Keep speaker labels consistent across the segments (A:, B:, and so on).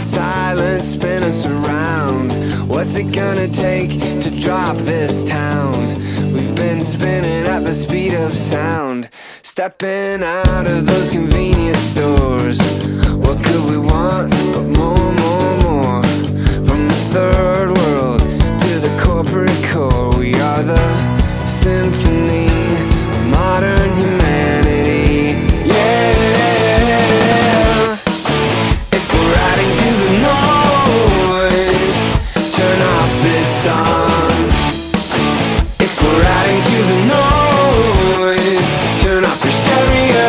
A: silence spin us around. What's it gonna take to drop this town? We've been spinning at the speed of sound, stepping out of those convenience stores. What could we want but more, more, more? From the third world to the corporate core, we are the symphony of modern humanity. Yeah, if we're adding to the noise, turn off this song. If we're adding to the noise, turn off your stereo,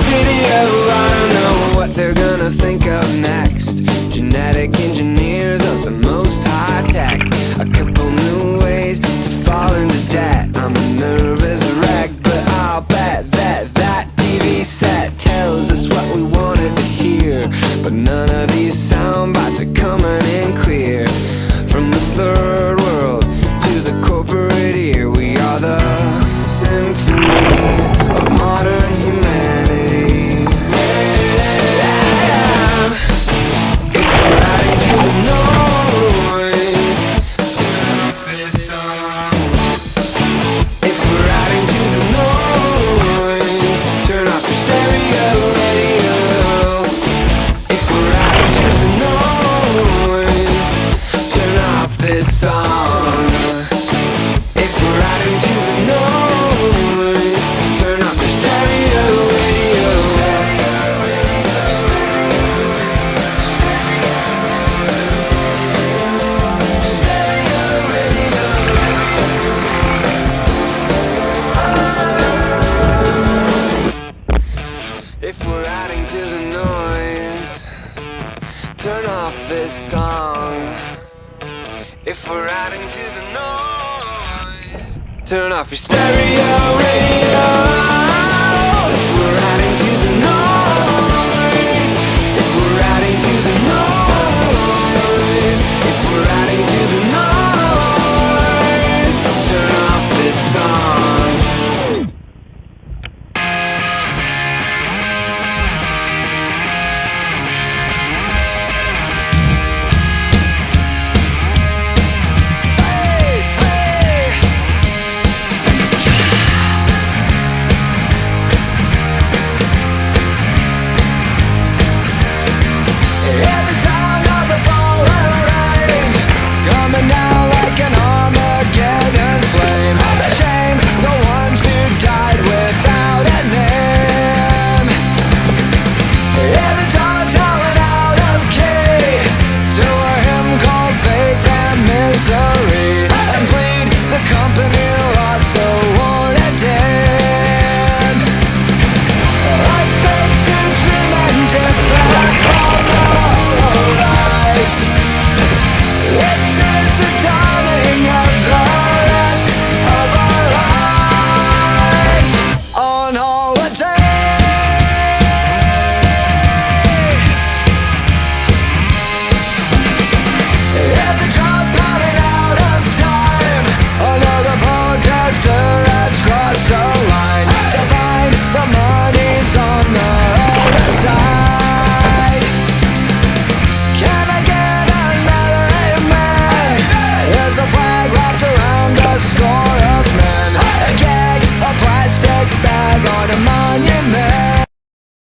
A: video. I don't know what they're gonna think of next. Genetic engineers of the most high tech, a couple new ways to fall into debt. I'm a nervous wreck, but I'll bet that TV set tells us what we wanted to hear. But none of these sound bites are coming in clear. From the third world to the corporate ear, we are the symphony of modern humanity. Yeah. If we're adding to the noise, turn off this song. If we're adding to the noise, turn off your stereo radio. If we're adding to the noise, turn off this song. If we're adding to the noise, turn off your stereo radio. If we're adding to the noise, turn off this song. If we're adding to the noise, turn off your stereo radio.